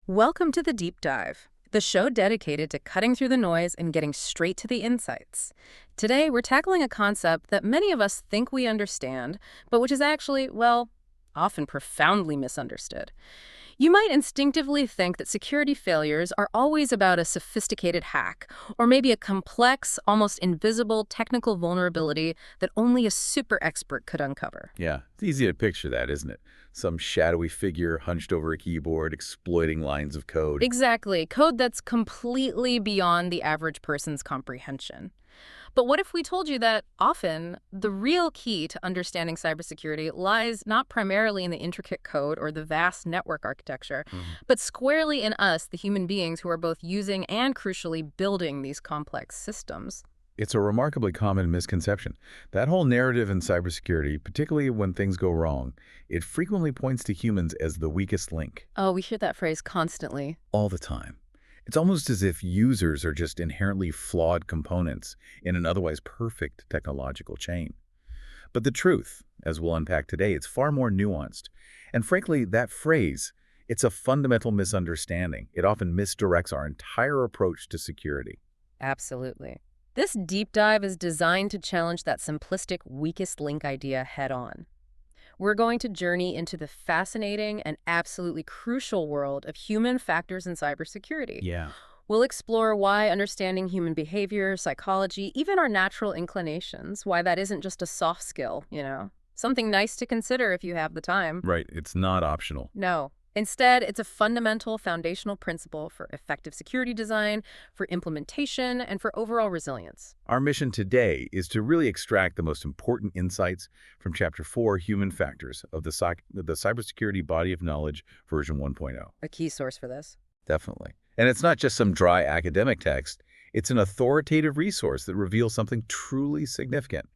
Welcome to the Deep Dive, the show dedicated to cutting through the noise and getting straight to the insights. Today, we're tackling a concept that many of us think we understand, but which is actually, well, often profoundly misunderstood. You might instinctively think that security failures are always about a sophisticated hack, or maybe a complex, almost invisible technical vulnerability that only a super expert could uncover. Yeah, it's easy to picture that, isn't it? Some shadowy figure hunched over a keyboard, exploiting lines of code. Exactly, code that's completely beyond the average person's comprehension. But what if we told you that often the real key to understanding cybersecurity lies not primarily in the intricate code or the vast network architecture, but squarely in us, the human beings who are both using and crucially building these complex systems? It's a remarkably common misconception. That whole narrative in cybersecurity, particularly when things go wrong, it frequently points to humans as the weakest link, Oh, we hear that phrase constantly. all the time. It's almost as if users are just inherently flawed components in an otherwise perfect technological chain. But the truth, as we'll unpack today, it's far more nuanced. And frankly, that phrase, it's a fundamental misunderstanding. It often misdirects our entire approach to security. Absolutely. This deep dive is designed to challenge that simplistic weakest link idea head on. We're going to journey into the fascinating and absolutely crucial world of human factors in cybersecurity. Yeah. We'll explore why understanding human behavior, psychology, even our natural inclinations, why that isn't just a soft skill, something nice to consider if you have the time. Right, it's not optional. No. Instead, it's a fundamental foundational principle for effective security design, for implementation, and for overall resilience. Our mission today is to really extract the most important insights from Chapter 4, Human Factors, of the Cybersecurity Body of Knowledge, version 1.0. A key source for this. Definitely. And it's not just some dry academic text. It's an authoritative resource that reveals something truly significant.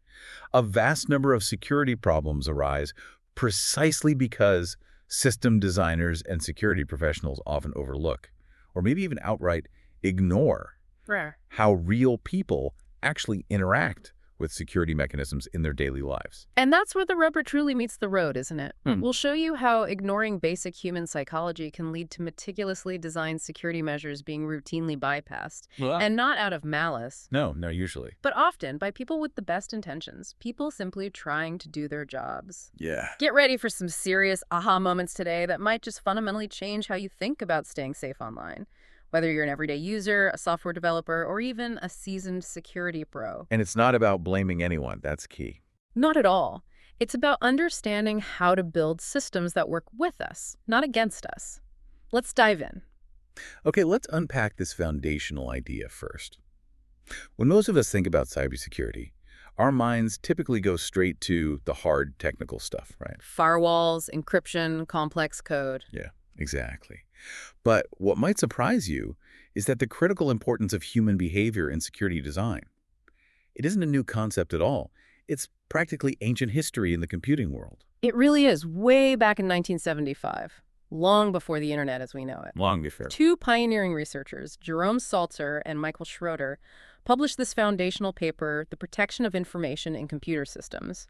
A vast number of security problems arise precisely because system designers and security professionals often overlook, or maybe even outright ignore, Rare. how real people actually interact with security mechanisms in their daily lives. And that's where the rubber truly meets the road, isn't it? Hmm. We'll show you how ignoring basic human psychology can lead to meticulously designed security measures being routinely bypassed. And not out of malice, No, usually. but often by people with the best intentions, people simply trying to do their jobs. Yeah. Get ready for some serious aha moments today that might just fundamentally change how you think about staying safe online. Whether you're an everyday user, a software developer, or even a seasoned security pro. And it's not about blaming anyone. That's key. Not at all. It's about understanding how to build systems that work with us, not against us. Let's dive in. Okay, let's unpack this foundational idea first. When most of us think about cybersecurity, our minds typically go straight to the hard technical stuff, right? Firewalls, encryption, complex code. Yeah, exactly. But what might surprise you is that the critical importance of human behavior in security design. It isn't a new concept at all. It's practically ancient history in the computing world. It really is, way back in 1975, long before the internet as we know it. Long before. Two pioneering researchers, Jerome Salzer and Michael Schroeder, published this foundational paper, The Protection of Information in Computer Systems.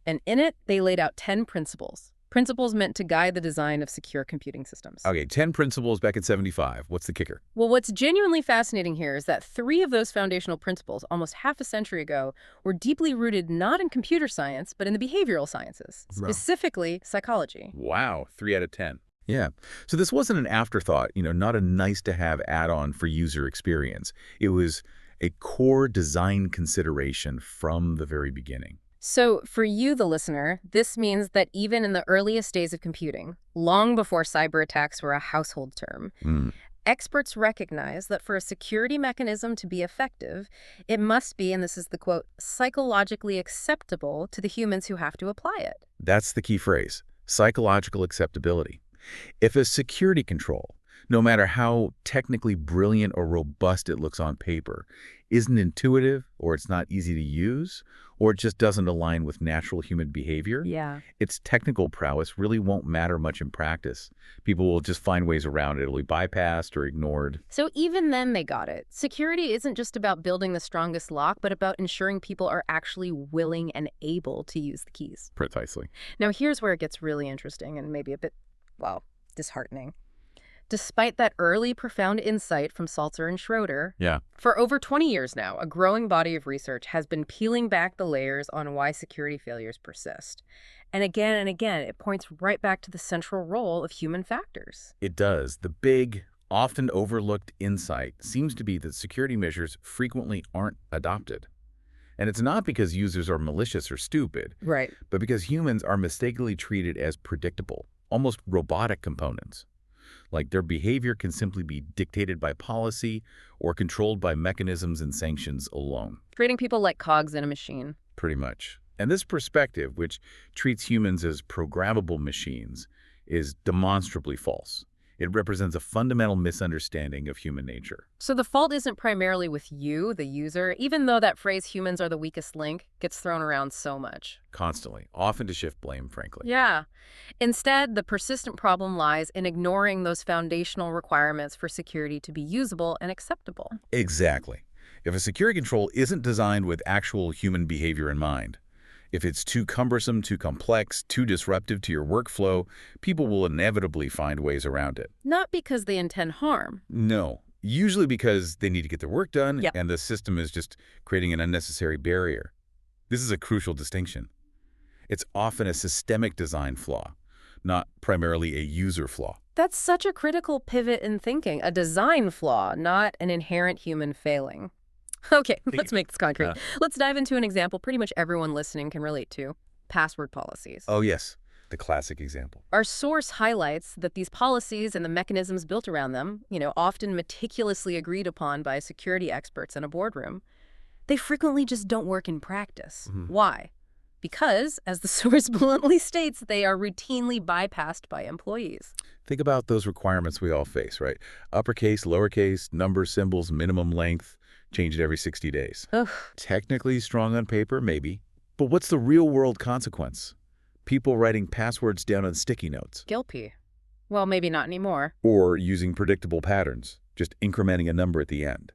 And in it, they laid out 10 principles. Principles meant to guide the design of secure computing systems. Okay, 10 principles back in 75. What's the kicker? Well, what's genuinely fascinating here is that 3 of those foundational principles, almost half a century ago, were deeply rooted not in computer science, but in the behavioral sciences, specifically psychology. Wow, 3 out of 10. Yeah. So this wasn't an afterthought, not a nice-to-have add-on for user experience. It was a core design consideration from the very beginning. So for you, the listener, this means that even in the earliest days of computing, long before cyber attacks were a household term, experts recognize that for a security mechanism to be effective, it must be, and this is the quote, psychologically acceptable to the humans who have to apply it. That's the key phrase, psychological acceptability. If a security control, no matter how technically brilliant or robust it looks on paper, isn't intuitive, or it's not easy to use, or it just doesn't align with natural human behavior, its technical prowess really won't matter much in practice. People will just find ways around it. It'll be bypassed or ignored. So even then they got it. Security isn't just about building the strongest lock, but about ensuring people are actually willing and able to use the keys. Precisely. Now here's where it gets really interesting and maybe a bit, well, disheartening. Despite that early profound insight from Salzer and Schroeder, Yeah. for over 20 years now, a growing body of research has been peeling back the layers on why security failures persist. And again, it points right back to the central role of human factors. It does. The big, often overlooked insight seems to be that security measures frequently aren't adopted. And it's not because users are malicious or stupid, Right. but because humans are mistakenly treated as predictable, almost robotic components. Like their behavior can simply be dictated by policy or controlled by mechanisms and sanctions alone, Treating people like cogs in a machine. pretty much. And this perspective, which treats humans as programmable machines, is demonstrably false. It represents a fundamental misunderstanding of human nature. So the fault isn't primarily with you, the user, even though that phrase humans are the weakest link gets thrown around so much. Constantly, often to shift blame, frankly. Yeah. Instead, the persistent problem lies in ignoring those foundational requirements for security to be usable and acceptable. Exactly. If a security control isn't designed with actual human behavior in mind, if it's too cumbersome, too complex, too disruptive to your workflow, people will inevitably find ways around it. Not because they intend harm. No, usually because they need to get their work done Yep. and the system is just creating an unnecessary barrier. This is a crucial distinction. It's often a systemic design flaw, not primarily a user flaw. That's such a critical pivot in thinking, a design flaw, not an inherent human failing. Okay, let's make this concrete. Yeah. Let's dive into an example pretty much everyone listening can relate to: password policies. Oh yes, the classic example. Our source highlights that these policies and the mechanisms built around them, often meticulously agreed upon by security experts in a boardroom, they frequently just don't work in practice. Mhm. Why? Because, as the source bluntly states, they are routinely bypassed by employees. Think about those requirements we all face, right? Uppercase, lowercase, numbers, symbols, minimum length, change it every 60 days. Ugh. Technically strong on paper, maybe. But what's the real-world consequence? People writing passwords down on sticky notes. Guilty. Well, maybe not anymore. Or using predictable patterns, just incrementing a number at the end.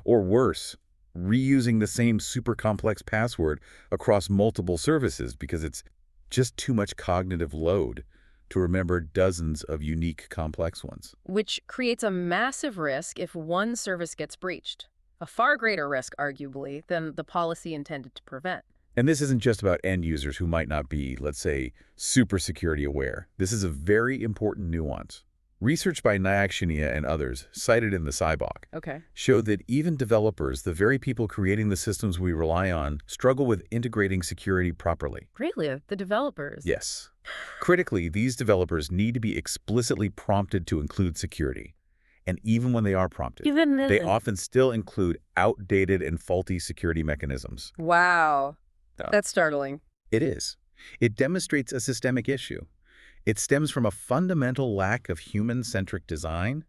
Or worse, reusing the same super complex password across multiple services because it's just too much cognitive load to remember dozens of unique complex ones. Which creates a massive risk if one service gets breached. A far greater risk, arguably, than the policy intended to prevent. And this isn't just about end users who might not be, let's say, super security aware. This is a very important nuance. Research by Nyack Shania and others, cited in the CYBOK, Okay. showed that even developers, the very people creating the systems we rely on, struggle with integrating security properly. Really, the developers. Yes. Critically, these developers need to be explicitly prompted to include security. And even when they are prompted, Even they then. often still include outdated and faulty security mechanisms. Wow. Yeah. That's startling. It is. It demonstrates a systemic issue. It stems from a fundamental lack of human-centric design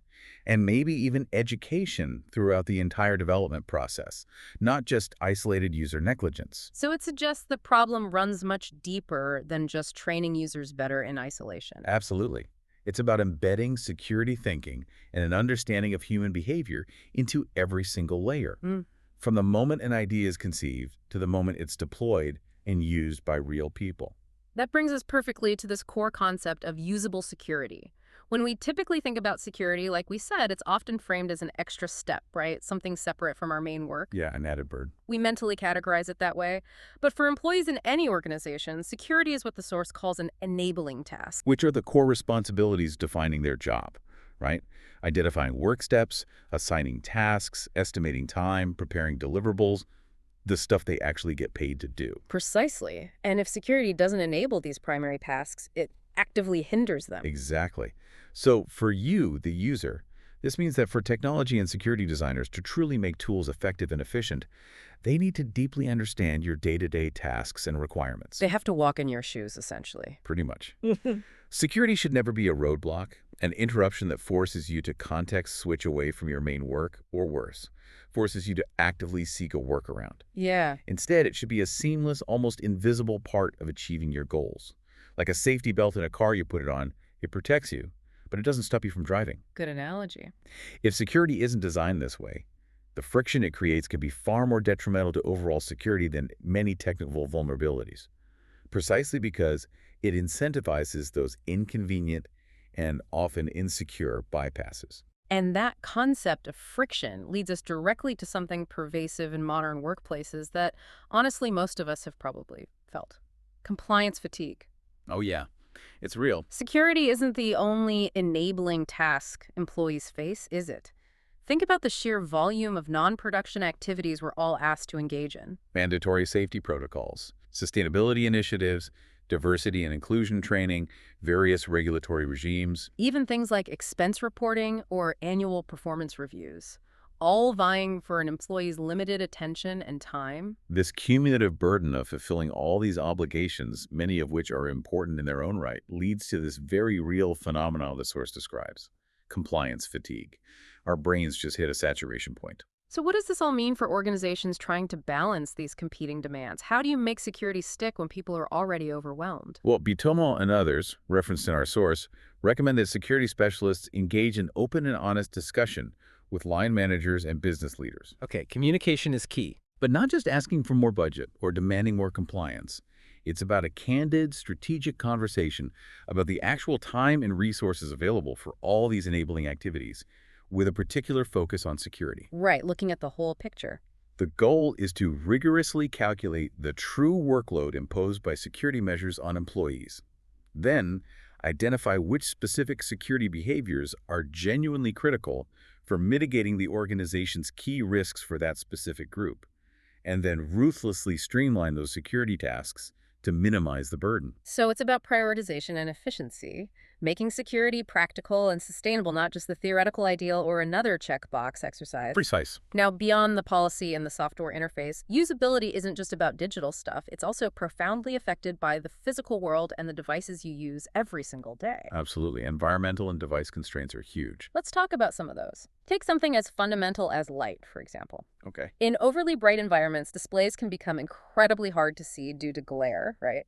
and maybe even education throughout the entire development process, not just isolated user negligence. So it suggests the problem runs much deeper than just training users better in isolation. Absolutely. It's about embedding security thinking and an understanding of human behavior into every single layer, from the moment an idea is conceived to the moment it's deployed and used by real people. That brings us perfectly to this core concept of usable security. When we typically think about security, like we said, it's often framed as an extra step, right? Something separate from our main work. Yeah, an added bird. We mentally categorize it that way. But for employees in any organization, security is what the source calls an enabling task. Which are the core responsibilities defining their job, right? Identifying work steps, assigning tasks, estimating time, preparing deliverables, the stuff they actually get paid to do. Precisely. And if security doesn't enable these primary tasks, it actively hinders them. Exactly. So for you, the user, this means that for technology and security designers to truly make tools effective and efficient, they need to deeply understand your day-to-day tasks and requirements. They have to walk in your shoes, essentially. Pretty much. Security should never be a roadblock, an interruption that forces you to context switch away from your main work, or worse, forces you to actively seek a workaround. Yeah. Instead, it should be a seamless, almost invisible part of achieving your goals. Like a safety belt in a car, you put it on, it protects you, but it doesn't stop you from driving. Good analogy. If security isn't designed this way, the friction it creates can be far more detrimental to overall security than many technical vulnerabilities, precisely because it incentivizes those inconvenient and often insecure bypasses. And that concept of friction leads us directly to something pervasive in modern workplaces that, honestly, most of us have probably felt: compliance fatigue. Oh yeah, it's real. Security isn't the only enabling task employees face, is it? Think about the sheer volume of non-production activities we're all asked to engage in. Mandatory safety protocols, sustainability initiatives, diversity and inclusion training, various regulatory regimes. Even things like expense reporting or annual performance reviews, all vying for an employee's limited attention and time. This cumulative burden of fulfilling all these obligations, many of which are important in their own right, leads to this very real phenomenon the source describes: compliance fatigue. Our brains just hit a saturation point. So what does this all mean for organizations trying to balance these competing demands? How do you make security stick when people are already overwhelmed? Well, Bitomo and others, referenced in our source, recommend that security specialists engage in open and honest discussion with line managers and business leaders. Okay, communication is key. But not just asking for more budget or demanding more compliance. It's about a candid, strategic conversation about the actual time and resources available for all these enabling activities, with a particular focus on security. Right, looking at the whole picture. The goal is to rigorously calculate the true workload imposed by security measures on employees. Then, identify which specific security behaviors are genuinely critical for mitigating the organization's key risks for that specific group, and then ruthlessly streamline those security tasks to minimize the burden. So it's about prioritization and efficiency, making security practical and sustainable, not just the theoretical ideal or another checkbox exercise. Precise. Now, beyond the policy and the software interface, usability isn't just about digital stuff. It's also profoundly affected by the physical world and the devices you use every single day. Absolutely. Environmental and device constraints are huge. Let's talk about some of those. Take something as fundamental as light, for example. Okay. In overly bright environments, displays can become incredibly hard to see due to glare, right?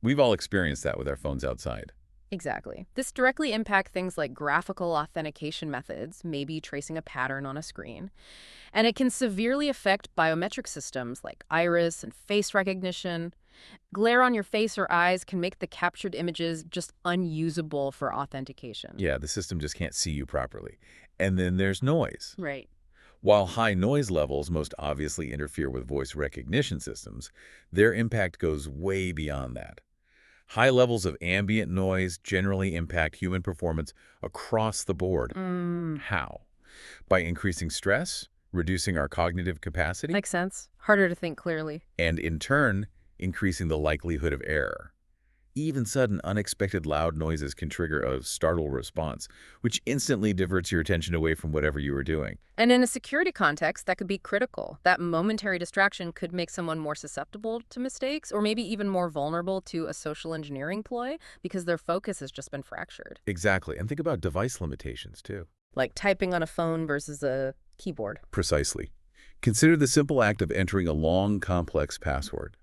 We've all experienced that with our phones outside. Exactly. This directly impacts things like graphical authentication methods, maybe tracing a pattern on a screen. And it can severely affect biometric systems like iris and face recognition. Glare on your face or eyes can make the captured images just unusable for authentication. Yeah, the system just can't see you properly. And then there's noise. Right. While high noise levels most obviously interfere with voice recognition systems, their impact goes way beyond that. High levels of ambient noise generally impact human performance across the board. How? By increasing stress, reducing our cognitive capacity, Makes sense. Harder to think clearly. and in turn, increasing the likelihood of error. Even sudden, unexpected loud noises can trigger a startle response, which instantly diverts your attention away from whatever you were doing. And in a security context, that could be critical. That momentary distraction could make someone more susceptible to mistakes, or maybe even more vulnerable to a social engineering ploy because their focus has just been fractured. Exactly. And think about device limitations, too. Like typing on a phone versus a keyboard. Precisely. Consider the simple act of entering a long, complex password.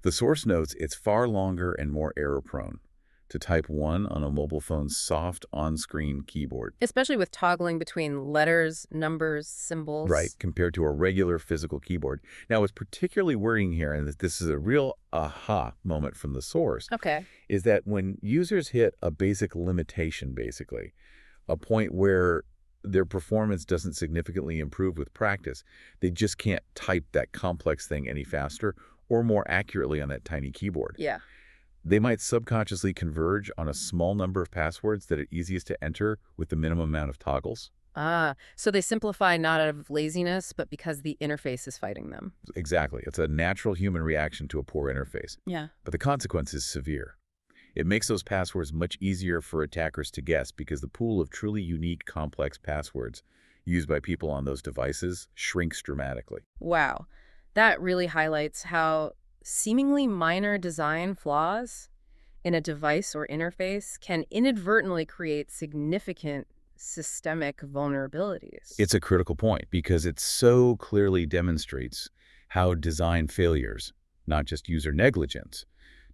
The source notes it's far longer and more error-prone to type one on a mobile phone's soft on-screen keyboard. Especially with toggling between letters, numbers, symbols. Right, compared to a regular physical keyboard. Now, what's particularly worrying here, and this is a real aha moment from the source, Okay. is that when users hit a basic limitation, basically, a point where their performance doesn't significantly improve with practice, they just can't type that complex thing any faster or more accurately on that tiny keyboard. Yeah. They might subconsciously converge on a small number of passwords that are easiest to enter with the minimum amount of toggles. So they simplify not out of laziness, but because the interface is fighting them. Exactly. It's a natural human reaction to a poor interface. Yeah. But the consequence is severe. It makes those passwords much easier for attackers to guess because the pool of truly unique, complex passwords used by people on those devices shrinks dramatically. Wow. That really highlights how seemingly minor design flaws in a device or interface can inadvertently create significant systemic vulnerabilities. It's a critical point because it so clearly demonstrates how design failures, not just user negligence,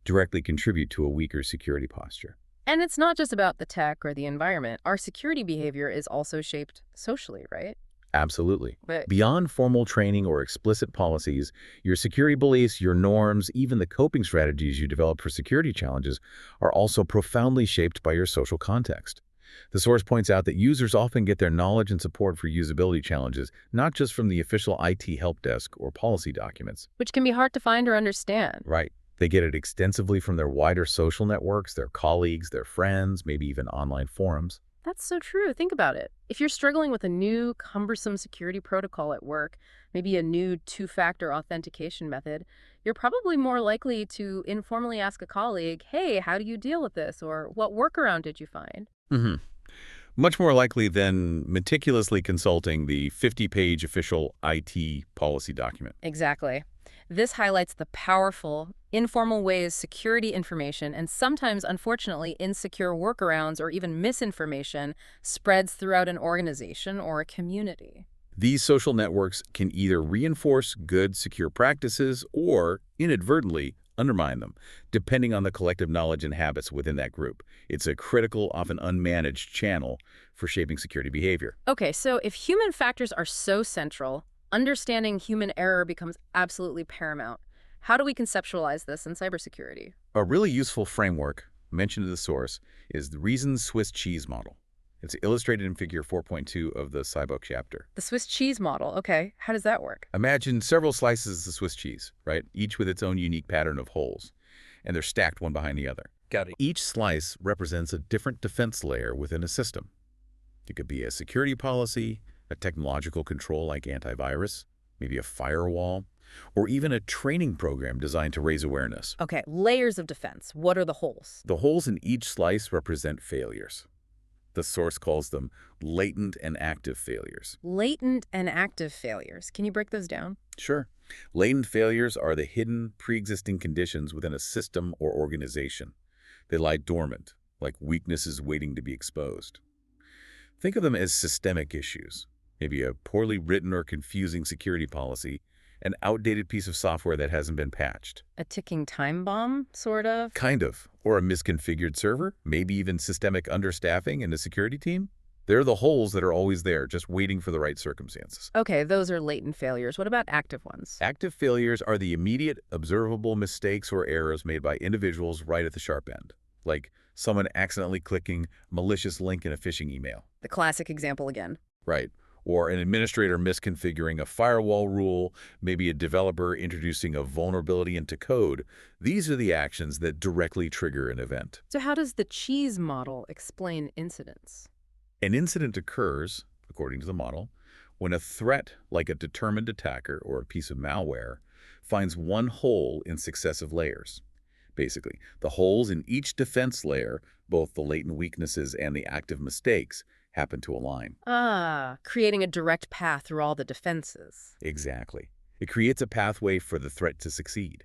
directly contribute to a weaker security posture. And it's not just about the tech or the environment. Our security behavior is also shaped socially, right? Absolutely. But Beyond formal training or explicit policies, your security beliefs, your norms, even the coping strategies you develop for security challenges are also profoundly shaped by your social context. The source points out that users often get their knowledge and support for usability challenges not just from the official IT help desk or policy documents. which can be hard to find or understand. Right. They get it extensively from their wider social networks, their colleagues, their friends, maybe even online forums. That's so true. Think about it. If you're struggling with a new, cumbersome security protocol at work, maybe a new two-factor authentication method, you're probably more likely to informally ask a colleague, hey, how do you deal with this? Or what workaround did you find? Hmm. Much more likely than meticulously consulting the 50-page official IT policy document. Exactly. This highlights the powerful, informal ways security information and sometimes, unfortunately, insecure workarounds or even misinformation spreads throughout an organization or a community. These social networks can either reinforce good, secure practices or, inadvertently, undermine them, depending on the collective knowledge and habits within that group. It's a critical, often unmanaged channel for shaping security behavior. Okay, so if human factors are so central, understanding human error becomes absolutely paramount. How do we conceptualize this in cybersecurity? A really useful framework, mentioned in the source, is the Reasoned Swiss cheese model. It's illustrated in figure 4.2 of the CYBOK chapter. The Swiss cheese model, okay, how does that work? Imagine several slices of Swiss cheese, right? Each with its own unique pattern of holes, and they're stacked one behind the other. Got it. Each slice represents a different defense layer within a system. It could be a security policy, a technological control like antivirus, maybe a firewall, or even a training program designed to raise awareness. Okay, layers of defense. What are the holes? The holes in each slice represent failures. The source calls them latent and active failures. Latent and active failures. Can you break those down? Sure. Latent failures are the hidden, pre-existing conditions within a system or organization. They lie dormant, like weaknesses waiting to be exposed. Think of them as systemic issues, maybe a poorly written or confusing security policy, an outdated piece of software that hasn't been patched. A ticking time bomb, sort of? Kind of. Or a misconfigured server, maybe even systemic understaffing in a security team. They're the holes that are always there, just waiting for the right circumstances. Okay, those are latent failures. What about active ones? Active failures are the immediate, observable mistakes or errors made by individuals right at the sharp end, like someone accidentally clicking a malicious link in a phishing email. The classic example again. Right. Or an administrator misconfiguring a firewall rule, maybe a developer introducing a vulnerability into code. These are the actions that directly trigger an event. So how does the cheese model explain incidents? An incident occurs, according to the model, when a threat, like a determined attacker or a piece of malware, finds one hole in successive layers. Basically, the holes in each defense layer, both the latent weaknesses and the active mistakes, happen to align. Ah, creating a direct path through all the defenses. Exactly. It creates a pathway for the threat to succeed.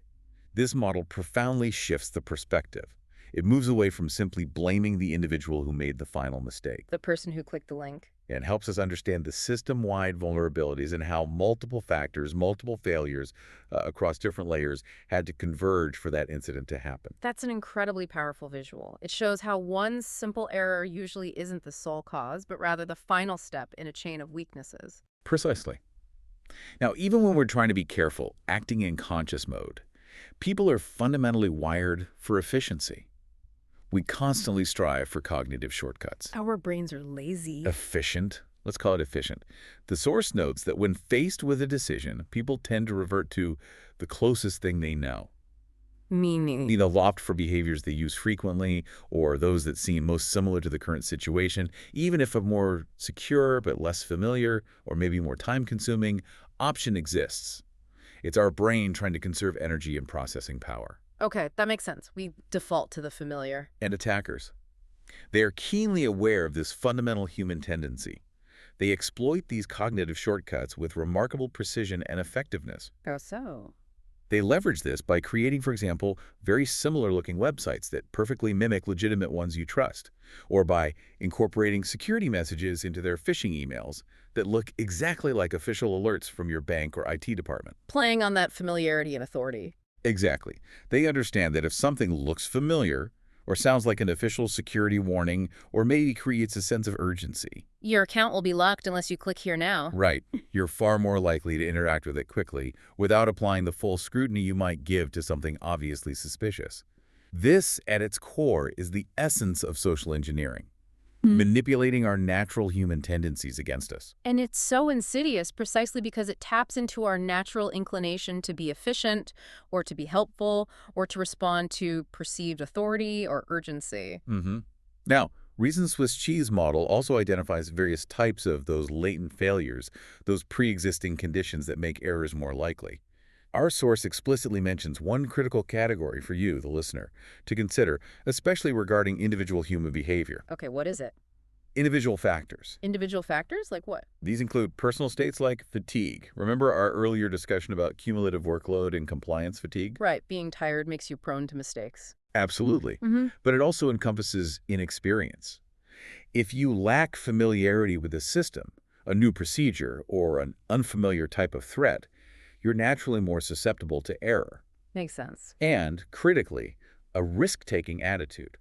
This model profoundly shifts the perspective. It moves away from simply blaming the individual who made the final mistake The person who clicked the link. and helps us understand the system-wide vulnerabilities and how multiple factors, multiple failures across different layers had to converge for that incident to happen. That's an incredibly powerful visual. It shows how one simple error usually isn't the sole cause, but rather the final step in a chain of weaknesses. Precisely. Now, even when we're trying to be careful, acting in conscious mode, people are fundamentally wired for efficiency. We constantly strive for cognitive shortcuts. Our brains are lazy. Efficient. Let's call it efficient. The source notes that when faced with a decision, people tend to revert to the closest thing they know. Meaning? Either opt for behaviors they use frequently or those that seem most similar to the current situation, even if a more secure but less familiar or maybe more time-consuming option exists. It's our brain trying to conserve energy and processing power. Okay, that makes sense. We default to the familiar. And attackers. They are keenly aware of this fundamental human tendency. They exploit these cognitive shortcuts with remarkable precision and effectiveness. Oh, so? They leverage this by creating, for example, very similar-looking websites that perfectly mimic legitimate ones you trust, or by incorporating security messages into their phishing emails that look exactly like official alerts from your bank or IT department. Playing on that familiarity and authority. Exactly. They understand that if something looks familiar, or sounds like an official security warning, or maybe creates a sense of urgency. Your account will be locked unless you click here now. Right. You're far more likely to interact with it quickly without applying the full scrutiny you might give to something obviously suspicious. This, at its core, is the essence of social engineering, manipulating our natural human tendencies against us. And it's so insidious precisely because it taps into our natural inclination to be efficient or to be helpful or to respond to perceived authority or urgency. Now, Reason's Swiss cheese model also identifies various types of those latent failures, those pre-existing conditions that make errors more likely. Our source explicitly mentions one critical category for you, the listener, to consider, especially regarding individual human behavior. Okay, what is it? Individual factors. Individual factors? Like what? These include personal states like fatigue. Remember our earlier discussion about cumulative workload and compliance fatigue? Right, being tired makes you prone to mistakes. Absolutely. But it also encompasses inexperience. If you lack familiarity with a system, a new procedure, or an unfamiliar type of threat, you're naturally more susceptible to error. Makes sense. And, critically, a risk-taking attitude.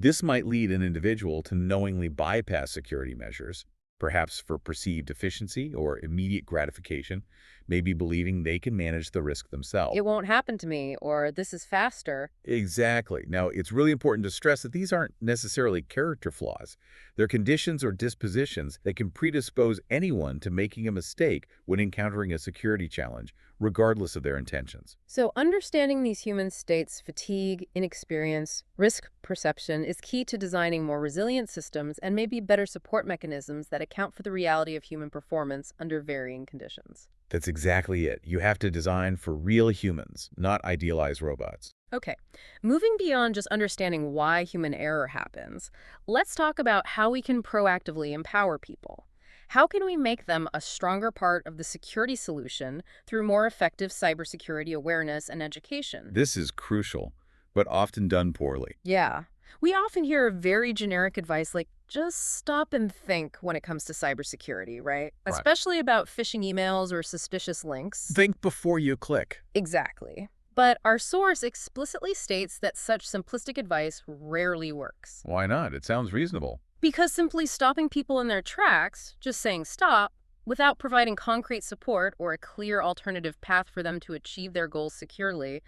This might lead an individual to knowingly bypass security measures, perhaps for perceived efficiency or immediate gratification, maybe believing they can manage the risk themselves. It won't happen to me, or this is faster. Exactly. Now, it's really important to stress that these aren't necessarily character flaws. They're conditions or dispositions that can predispose anyone to making a mistake when encountering a security challenge, regardless of their intentions. So understanding these human states, fatigue, inexperience, risk perception, is key to designing more resilient systems and maybe better support mechanisms that account for the reality of human performance under varying conditions. That's exactly it. You have to design for real humans, not idealized robots. Okay, moving beyond just understanding why human error happens, let's talk about how we can proactively empower people. How can we make them a stronger part of the security solution through more effective cybersecurity awareness and education? This is crucial, but often done poorly. Yeah. We often hear very generic advice like, just stop and think when it comes to cybersecurity, right? Especially about phishing emails or suspicious links. Think before you click. Exactly. But our source explicitly states that such simplistic advice rarely works. Why not? It sounds reasonable. Because simply stopping people in their tracks, just saying stop, without providing concrete support or a clear alternative path for them to achieve their goals securely,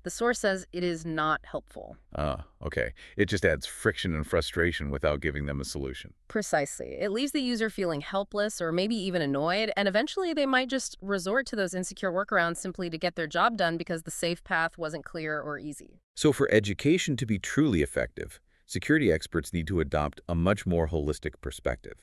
the source says it is not helpful. Okay. It just adds friction and frustration without giving them a solution. Precisely. It leaves the user feeling helpless or maybe even annoyed, and eventually they might just resort to those insecure workarounds simply to get their job done because the safe path wasn't clear or easy. So for education to be truly effective, security experts need to adopt a much more holistic perspective.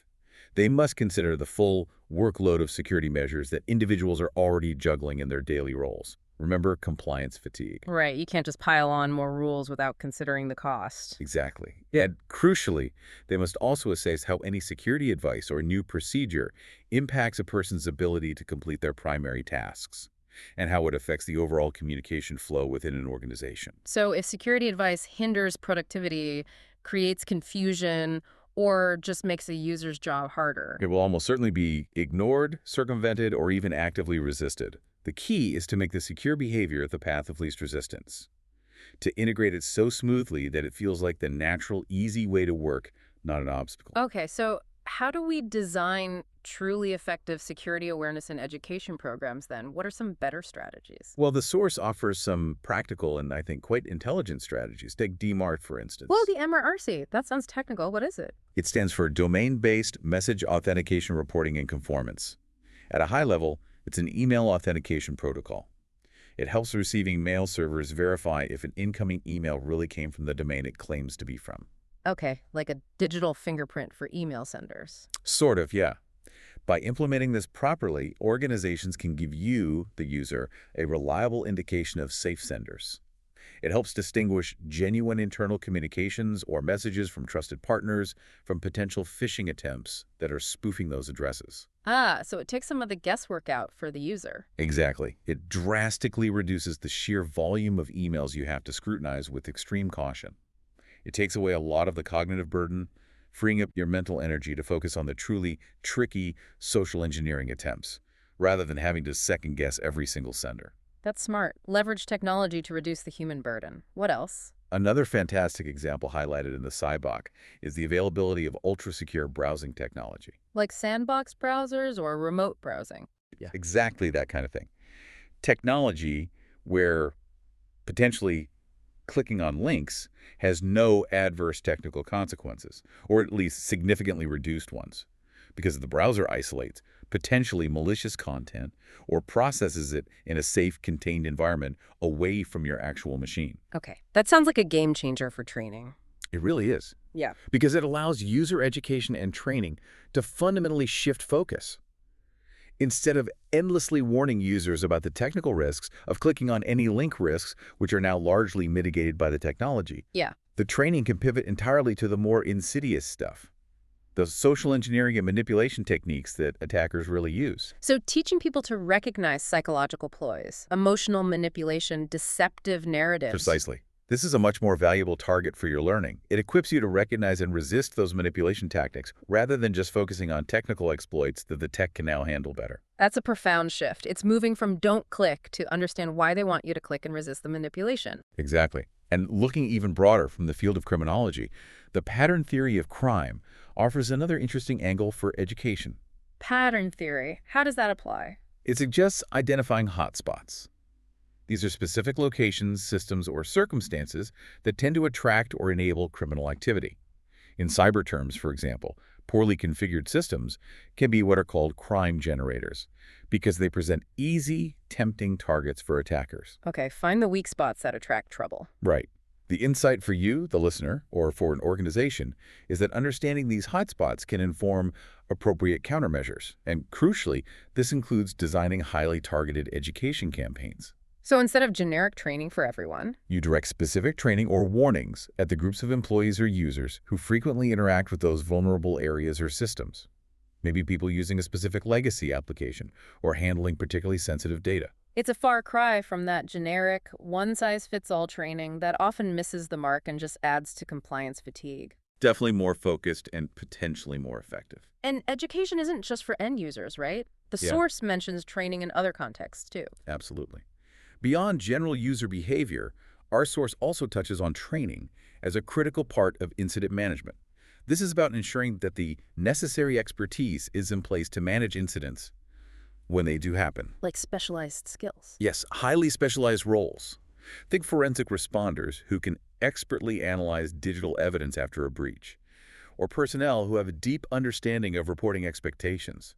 They must consider the full workload of security measures that individuals are already juggling in their daily roles. Remember compliance fatigue. Right, you can't just pile on more rules without considering the cost. Exactly. And crucially, they must also assess how any security advice or new procedure impacts a person's ability to complete their primary tasks, and how it affects the overall communication flow within an organization. So if security advice hinders productivity, creates confusion, or just makes a user's job harder. It will almost certainly be ignored, circumvented, or even actively resisted. The key is to make the secure behavior the path of least resistance, to integrate it so smoothly that it feels like the natural, easy way to work, not an obstacle. Okay, so how do we design truly effective security awareness and education programs then? What are some better strategies? Well, the source offers some practical and I think quite intelligent strategies. Take DMARC, for instance. Well, the MRC, that sounds technical. What is it? It stands for Domain-Based Message Authentication Reporting and Conformance. At a high level, it's an email authentication protocol. It helps receiving mail servers verify if an incoming email really came from the domain it claims to be from. Okay, like a digital fingerprint for email senders. Sort of, yeah. By implementing this properly, organizations can give you, the user, a reliable indication of safe senders. It helps distinguish genuine internal communications or messages from trusted partners from potential phishing attempts that are spoofing those addresses. Ah, so it takes some of the guesswork out for the user. Exactly. It drastically reduces the sheer volume of emails you have to scrutinize with extreme caution. It takes away a lot of the cognitive burden, freeing up your mental energy to focus on the truly tricky social engineering attempts, rather than having to second-guess every single sender. That's smart. Leverage technology to reduce the human burden. What else? Another fantastic example highlighted in the CYBOK is the availability of ultra-secure browsing technology. Like sandbox browsers or remote browsing. Yeah. Exactly that kind of thing. Technology where potentially clicking on links has no adverse technical consequences, or at least significantly reduced ones, because the browser isolates potentially malicious content or processes it in a safe, contained environment away from your actual machine. Okay, that sounds like a game changer for training. It really is, Yeah. because it allows user education and training to fundamentally shift focus. Instead of endlessly warning users about the technical risks of clicking on any link risks, which are now largely mitigated by the technology, Yeah. the training can pivot entirely to the more insidious stuff, the social engineering and manipulation techniques that attackers really use. So teaching people to recognize psychological ploys, emotional manipulation, deceptive narratives. Precisely. This is a much more valuable target for your learning. It equips you to recognize and resist those manipulation tactics, rather than just focusing on technical exploits that the tech can now handle better. That's a profound shift. It's moving from don't click to understand why they want you to click and resist the manipulation. Exactly. And looking even broader from the field of criminology, the pattern theory of crime offers another interesting angle for education. Pattern theory. How does that apply? It suggests identifying hotspots. These are specific locations, systems, or circumstances that tend to attract or enable criminal activity. In cyber terms, for example, poorly configured systems can be what are called crime generators because they present easy, tempting targets for attackers. Okay, find the weak spots that attract trouble. Right. The insight for you, the listener, or for an organization is that understanding these hotspots can inform appropriate countermeasures. And crucially, this includes designing highly targeted education campaigns. So instead of generic training for everyone, You direct specific training or warnings at the groups of employees or users who frequently interact with those vulnerable areas or systems. Maybe people using a specific legacy application or handling particularly sensitive data. it's a far cry from that generic, one-size-fits-all training that often misses the mark and just adds to compliance fatigue. Definitely more focused and potentially more effective. And education isn't just for end users, right? The Yeah. source mentions training in other contexts, too. Absolutely. Beyond general user behavior, our source also touches on training as a critical part of incident management. This is about ensuring that the necessary expertise is in place to manage incidents when they do happen. Like specialized skills. Yes, highly specialized roles. Think forensic responders who can expertly analyze digital evidence after a breach, or personnel who have a deep understanding of reporting expectations,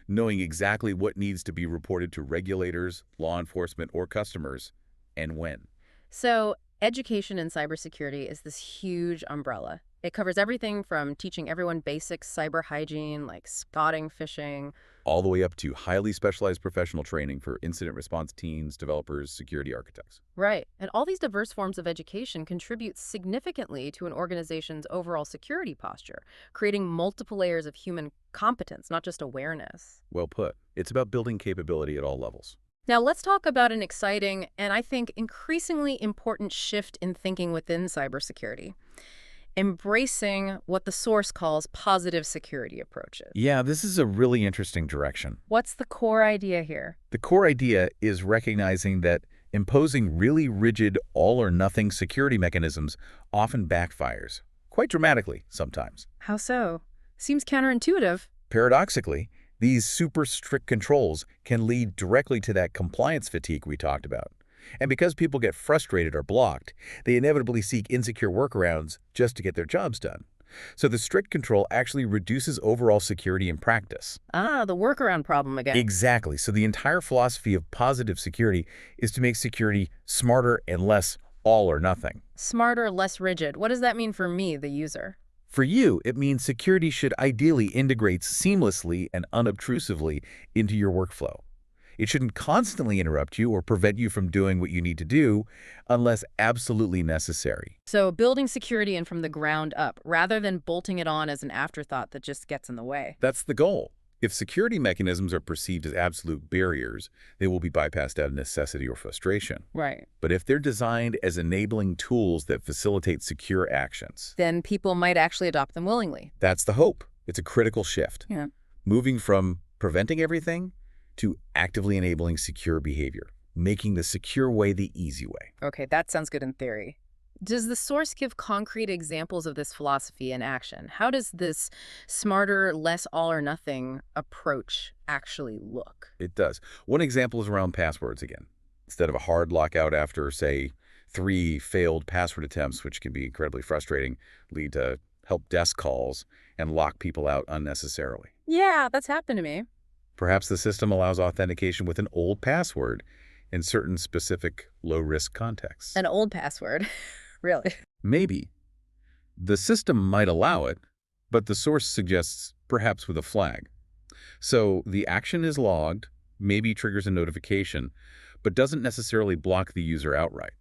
knowing exactly what needs to be reported to regulators, law enforcement, or customers, and when. So education in cybersecurity is this huge umbrella. It covers everything from teaching everyone basic cyber hygiene, like spotting phishing. All the way up to highly specialized professional training for incident response teams, developers, security architects. Right. And all these diverse forms of education contribute significantly to an organization's overall security posture, creating multiple layers of human competence, not just awareness. Well put. It's about building capability at all levels. Now, let's talk about an exciting and I think increasingly important shift in thinking within cybersecurity. Embracing what the source calls positive security approaches. Yeah, this is a really interesting direction. What's the core idea here? The core idea is recognizing that imposing really rigid all-or-nothing security mechanisms often backfires, quite dramatically sometimes. How so? Seems counterintuitive. Paradoxically, these super strict controls can lead directly to that compliance fatigue we talked about. And because people get frustrated or blocked, they inevitably seek insecure workarounds just to get their jobs done. So the strict control actually reduces overall security in practice. Ah, the workaround problem again. Exactly. So the entire philosophy of positive security is to make security smarter and less all or nothing. Smarter, less rigid. What does that mean for me, the user? For you, it means security should ideally integrate seamlessly and unobtrusively into your workflow. It shouldn't constantly interrupt you or prevent you from doing what you need to do unless absolutely necessary. So building security in from the ground up, rather than bolting it on as an afterthought that just gets in the way. That's the goal. If security mechanisms are perceived as absolute barriers, they will be bypassed out of necessity or frustration. Right. But if they're designed as enabling tools that facilitate secure actions, Then people might actually adopt them willingly. that's the hope. It's a critical shift. Yeah. Moving from preventing everything to actively enabling secure behavior, making the secure way the easy way. Okay, that sounds good in theory. Does the source give concrete examples of this philosophy in action? How does this smarter, less all or nothing approach actually look? It does. One example is around passwords again. Instead of a hard lockout after, say, 3 failed password attempts, which can be incredibly frustrating, lead to help desk calls and lock people out unnecessarily. Yeah, that's happened to me. Perhaps the system allows authentication with an old password in certain specific low-risk contexts. An old password. Really? Maybe. The system might allow it, but the source suggests perhaps with a flag. So the action is logged, maybe triggers a notification, but doesn't necessarily block the user outright.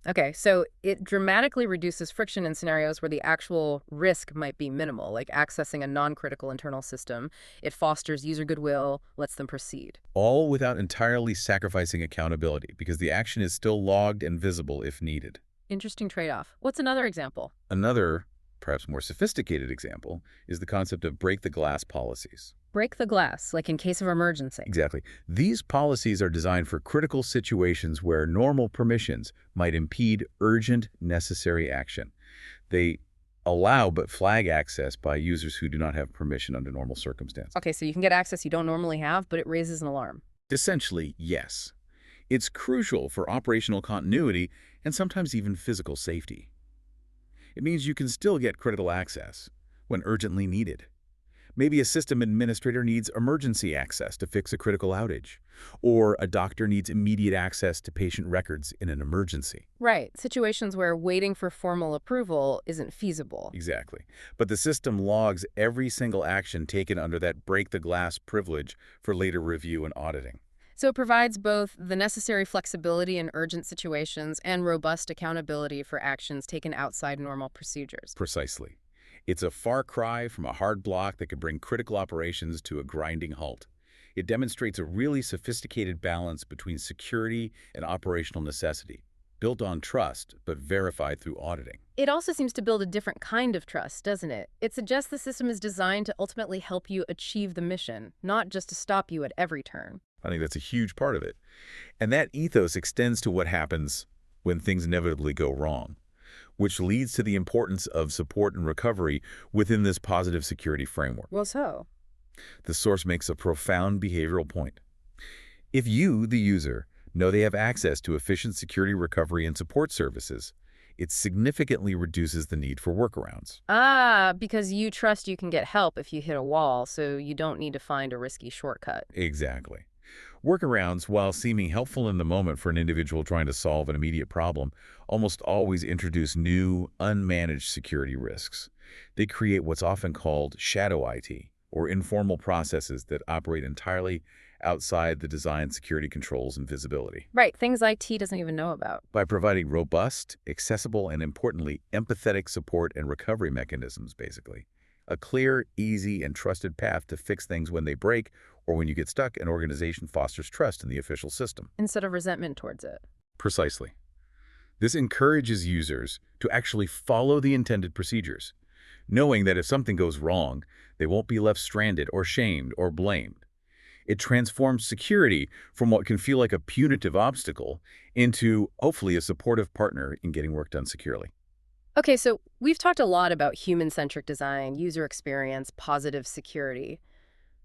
Okay, so it dramatically reduces friction in scenarios where the actual risk might be minimal, like accessing a non-critical internal system. It fosters user goodwill, lets them proceed. All without entirely sacrificing accountability, because the action is still logged and visible if needed. Interesting trade-off. What's another example? Another, perhaps more sophisticated example, is the concept of break-the-glass policies. Break the glass, like in case of emergency. Exactly. These policies are designed for critical situations where normal permissions might impede urgent, necessary action. They allow but flag access by users who do not have permission under normal circumstances. Okay, so you can get access you don't normally have, but it raises an alarm. Essentially, yes. It's crucial for operational continuity and sometimes even physical safety. It means you can still get critical access when urgently needed. Maybe a system administrator needs emergency access to fix a critical outage, or a doctor needs immediate access to patient records in an emergency. Right, situations where waiting for formal approval isn't feasible. Exactly. But the system logs every single action taken under that break-the-glass privilege for later review and auditing. So it provides both the necessary flexibility in urgent situations and robust accountability for actions taken outside normal procedures. Precisely. It's a far cry from a hard block that could bring critical operations to a grinding halt. It demonstrates a really sophisticated balance between security and operational necessity, built on trust but verified through auditing. It also seems to build a different kind of trust, doesn't it? It suggests the system is designed to ultimately help you achieve the mission, not just to stop you at every turn. I think that's a huge part of it. And that ethos extends to what happens when things inevitably go wrong, which leads to the importance of support and recovery within this positive security framework. Well, so? The source makes a profound behavioral point. If you, the user, know they have access to efficient security recovery and support services, it significantly reduces the need for workarounds. Ah, because you trust you can get help if you hit a wall, so you don't need to find a risky shortcut. Exactly. Workarounds, while seeming helpful in the moment for an individual trying to solve an immediate problem, almost always introduce new, unmanaged security risks. They create what's often called shadow IT, or informal processes that operate entirely outside the designed security controls and visibility. Right, things IT doesn't even know about. By providing robust, accessible, and importantly, empathetic support and recovery mechanisms, basically. A clear, easy, and trusted path to fix things when they break or when you get stuck, an organization fosters trust in the official system. Instead of resentment towards it. Precisely. This encourages users to actually follow the intended procedures, knowing that if something goes wrong, they won't be left stranded or shamed or blamed. It transforms security from what can feel like a punitive obstacle into, hopefully, a supportive partner in getting work done securely. Okay, so we've talked a lot about human-centric design, user experience, positive security.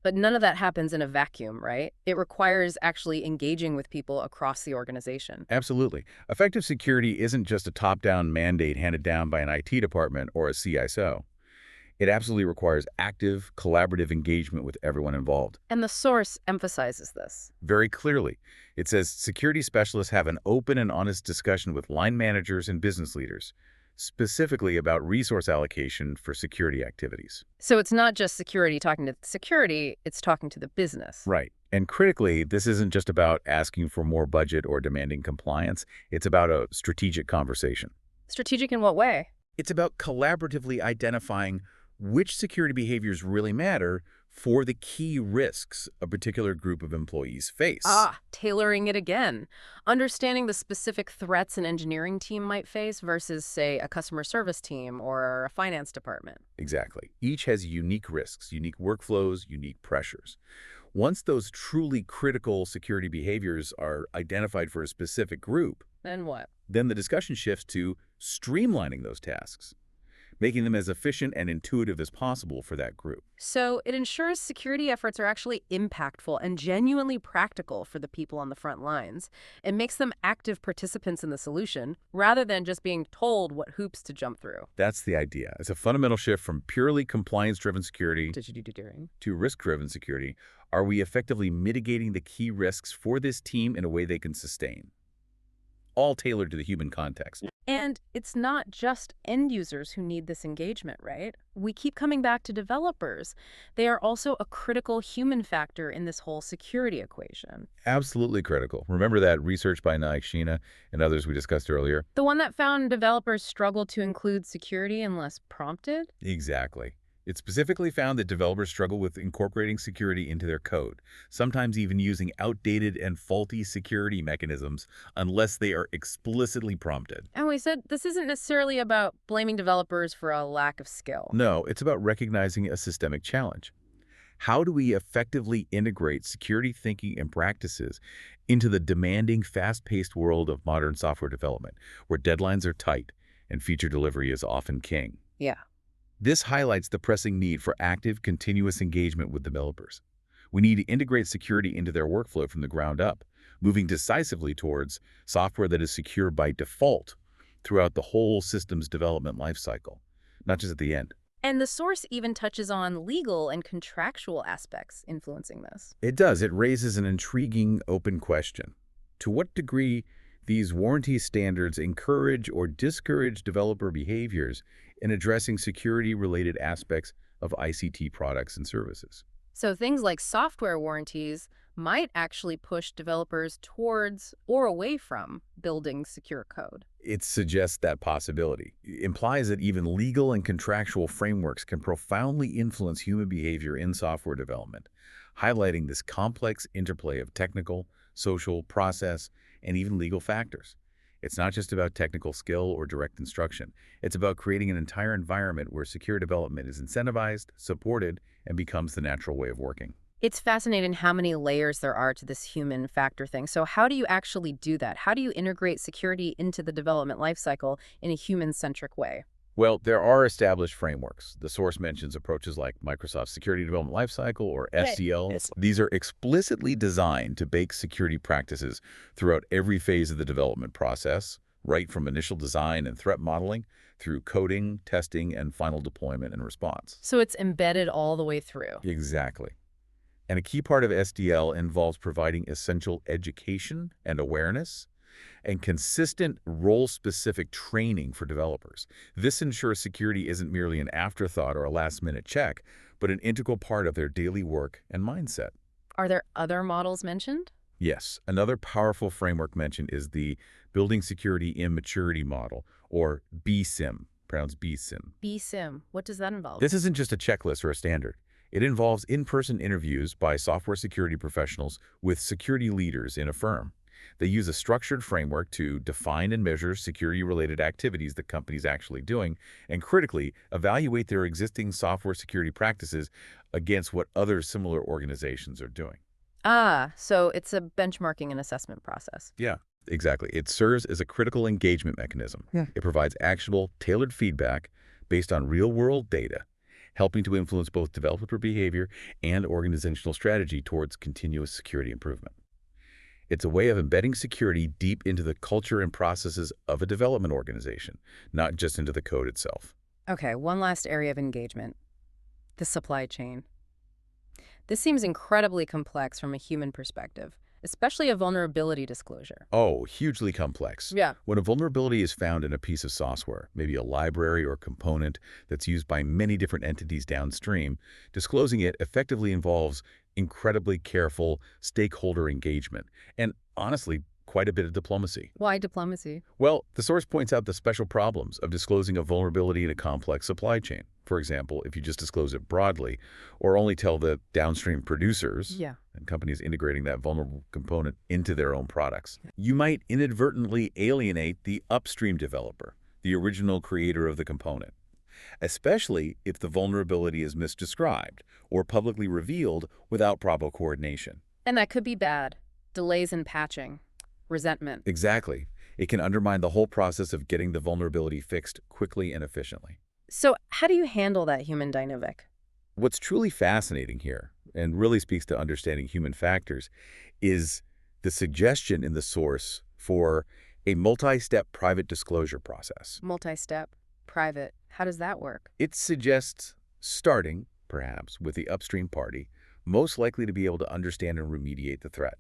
But none of that happens in a vacuum, right? It requires actually engaging with people across the organization. Absolutely. Effective security isn't just a top-down mandate handed down by an IT department or a CISO. It absolutely requires active, collaborative engagement with everyone involved. And the source emphasizes this. Very clearly, it says security specialists have an open and honest discussion with line managers and business leaders, specifically about resource allocation for security activities. So it's not just security talking to security, it's talking to the business. Right. And critically, this isn't just about asking for more budget or demanding compliance. It's about a strategic conversation. Strategic in what way? It's about collaboratively identifying which security behaviors really matter for the key risks a particular group of employees face. Ah, tailoring it again. Understanding the specific threats an engineering team might face versus, say, a customer service team or a finance department. Exactly. Each has unique risks, unique workflows, unique pressures. Once those truly critical security behaviors are identified for a specific group, Then what? then the discussion shifts to streamlining those tasks, making them as efficient and intuitive as possible for that group. So it ensures security efforts are actually impactful and genuinely practical for the people on the front lines. It makes them active participants in the solution rather than just being told what hoops to jump through. That's the idea. It's a fundamental shift from purely compliance-driven security to risk-driven security. Are we effectively mitigating the key risks for this team in a way they can sustain? All tailored to the human context. And it's not just end users who need this engagement, right? We keep coming back to developers. They are also a critical human factor in this whole security equation. Absolutely critical. Remember that research by Naik Sheena and others we discussed earlier? The one that found developers struggle to include security unless prompted? Exactly. It specifically found that developers struggle with incorporating security into their code, sometimes even using outdated and faulty security mechanisms unless they are explicitly prompted. And we said this isn't necessarily about blaming developers for a lack of skill. No, it's about recognizing a systemic challenge. How do we effectively integrate security thinking and practices into the demanding, fast-paced world of modern software development, where deadlines are tight and feature delivery is often king? Yeah. This highlights the pressing need for active, continuous engagement with developers. We need to integrate security into their workflow from the ground up, moving decisively towards software that is secure by default throughout the whole system's development lifecycle, not just at the end. And the source even touches on legal and contractual aspects influencing this. It does. It raises an intriguing, open question. To what degree these warranty standards encourage or discourage developer behaviors in addressing security-related aspects of ICT products and services? So things like software warranties might actually push developers towards or away from building secure code. It suggests that possibility. It implies that even legal and contractual frameworks can profoundly influence human behavior in software development, highlighting this complex interplay of technical, social, process, and even legal factors. It's not just about technical skill or direct instruction. It's about creating an entire environment where secure development is incentivized, supported, and becomes the natural way of working. It's fascinating how many layers there are to this human factor thing. So how do you actually do that? How do you integrate security into the development lifecycle in a human-centric way? Well, there are established frameworks. The source mentions approaches like Microsoft Security Development Lifecycle, or SDL. Yes. These are explicitly designed to bake security practices throughout every phase of the development process, right from initial design and threat modeling through coding, testing, and final deployment and response. So it's embedded all the way through. Exactly. And a key part of SDL involves providing essential education and awareness and consistent role-specific training for developers. This ensures security isn't merely an afterthought or a last-minute check, but an integral part of their daily work and mindset. Are there other models mentioned? Yes, another powerful framework mentioned is the Building Security in Maturity model, or BSIM, pronounced BSIM. BSIM. What does that involve? This isn't just a checklist or a standard. It involves in-person interviews by software security professionals with security leaders in a firm. They use a structured framework to define and measure security-related activities the company's actually doing, and critically, evaluate their existing software security practices against what other similar organizations are doing. Ah, so it's a benchmarking and assessment process. Yeah, exactly. It serves as a critical engagement mechanism. Yeah. It provides actionable, tailored feedback based on real-world data, helping to influence both developer behavior and organizational strategy towards continuous security improvement. It's a way of embedding security deep into the culture and processes of a development organization, not just into the code itself. Okay, one last area of engagement. The supply chain. This seems incredibly complex from a human perspective, especially a vulnerability disclosure. Oh, hugely complex. Yeah. When a vulnerability is found in a piece of software, maybe a library or component that's used by many different entities downstream, disclosing it effectively involves incredibly careful stakeholder engagement and, honestly, quite a bit of diplomacy. Why diplomacy? Well, the source points out the special problems of disclosing a vulnerability in a complex supply chain. For example, if you just disclose it broadly or only tell the downstream producers and companies integrating that vulnerable component into their own products, you might inadvertently alienate the upstream developer, the original creator of the component, especially if the vulnerability is misdescribed or publicly revealed without proper coordination. And that could be bad. Delays in patching. Resentment. Exactly. It can undermine the whole process of getting the vulnerability fixed quickly and efficiently. So how do you handle that human dynamic? What's truly fascinating here, and really speaks to understanding human factors, is the suggestion in the source for a multi-step private disclosure process. Multi-step, private. How does that work? It suggests starting, perhaps, with the upstream party, most likely to be able to understand and remediate the threat.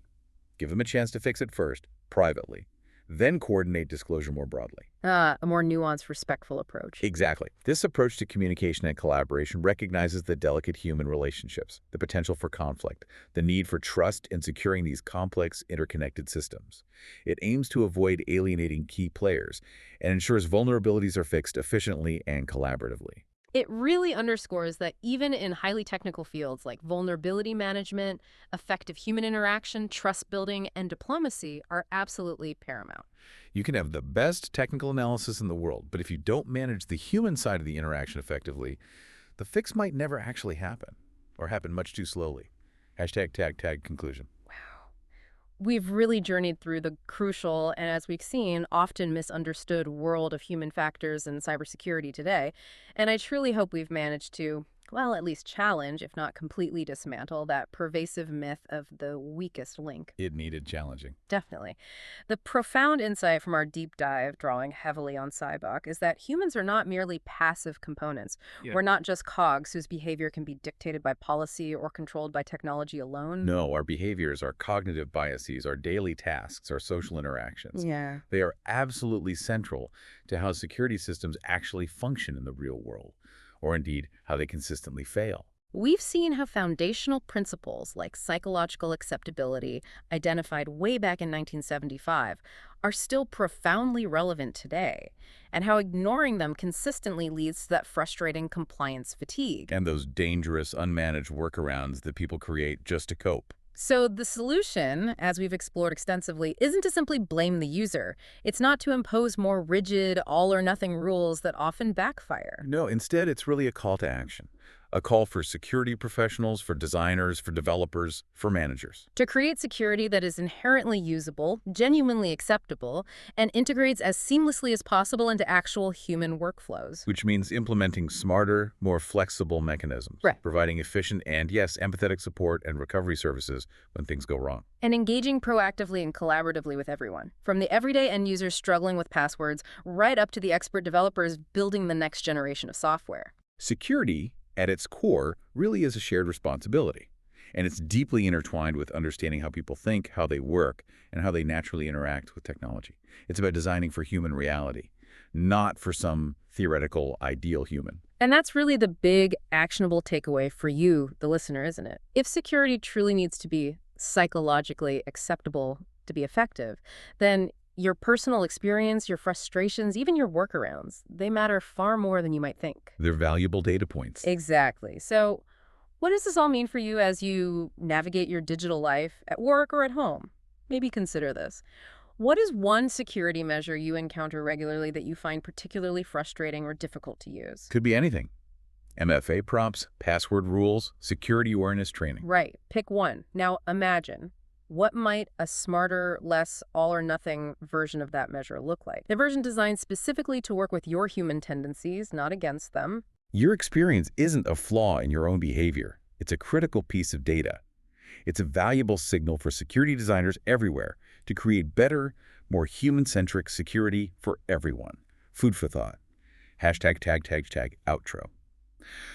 Give them a chance to fix it first, privately, then coordinate disclosure more broadly. A more nuanced, respectful approach. Exactly. This approach to communication and collaboration recognizes the delicate human relationships, the potential for conflict, the need for trust in securing these complex, interconnected systems. It aims to avoid alienating key players and ensures vulnerabilities are fixed efficiently and collaboratively. It really underscores that even in highly technical fields like vulnerability management, effective human interaction, trust building, and diplomacy are absolutely paramount. You can have the best technical analysis in the world, but if you don't manage the human side of the interaction effectively, the fix might never actually happen, or happen much tag slowly. #tag conclusion. We've really journeyed through the crucial and, as we've seen, often misunderstood world of human factors and cybersecurity today. And I truly hope we've managed to, well, at least challenge, if not completely dismantle, that pervasive myth of the weakest link. It needed challenging. Definitely. The profound insight from our deep dive, drawing heavily on CYBOK, is that humans are not merely passive components. Yeah. We're not just cogs whose behavior can be dictated by policy or controlled by technology alone. No, our behaviors, our cognitive biases, our daily tasks, our social interactions. Yeah. They are absolutely central to how security systems actually function in the real world, or indeed how they consistently fail. We've seen how foundational principles like psychological acceptability, identified way back in 1975, are still profoundly relevant today, and how ignoring them consistently leads to that frustrating compliance fatigue. And those dangerous, unmanaged workarounds that people create just to cope. So the solution, as we've explored extensively, isn't to simply blame the user. It's not to impose more rigid, all-or-nothing rules that often backfire. No, instead, it's really a call to action. A call for security professionals, for designers, for developers, for managers. To create security that is inherently usable, genuinely acceptable, and integrates as seamlessly as possible into actual human workflows. Which means implementing smarter, more flexible mechanisms. Right. Providing efficient and, yes, empathetic support and recovery services when things go wrong. And engaging proactively and collaboratively with everyone, from the everyday end users struggling with passwords right up to the expert developers building the next generation of software. Security, at its core, really is a shared responsibility. And it's deeply intertwined with understanding how people think, how they work, and how they naturally interact with technology. It's about designing for human reality, not for some theoretical ideal human. And that's really the big, actionable takeaway for you, the listener, isn't it? If security truly needs to be psychologically acceptable to be effective, then your personal experience, your frustrations, even your workarounds, they matter far more than you might think. They're valuable data points. Exactly. So what does this all mean for you as you navigate your digital life at work or at home? Maybe consider this. What is one security measure you encounter regularly that you find particularly frustrating or difficult to use? Could be anything. MFA prompts, password rules, security awareness training. Right. Pick one. Now imagine, what might a smarter, less all-or-nothing version of that measure look like? A version designed specifically to work with your human tendencies, not against them. Your experience isn't a flaw in your own behavior. It's a critical piece of data. It's a valuable signal for security designers everywhere to create better, more human-centric security for everyone. Food for thought. #outro.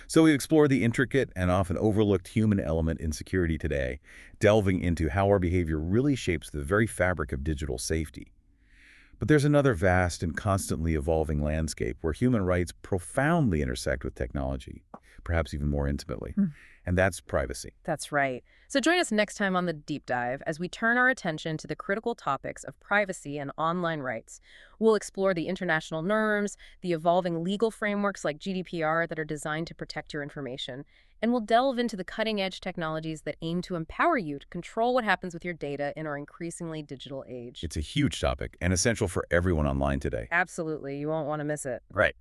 So we explore the intricate and often overlooked human element in security today, delving into how our behavior really shapes the very fabric of digital safety. But there's another vast and constantly evolving landscape where human rights profoundly intersect with technology, perhaps even more intimately. And that's privacy. That's right. So join us next time on The Deep Dive as we turn our attention to the critical topics of privacy and online rights. We'll explore the international norms, the evolving legal frameworks like GDPR that are designed to protect your information, and we'll delve into the cutting-edge technologies that aim to empower you to control what happens with your data in our increasingly digital age. It's a huge topic and essential for everyone online today. Absolutely. You won't want to miss it. Right.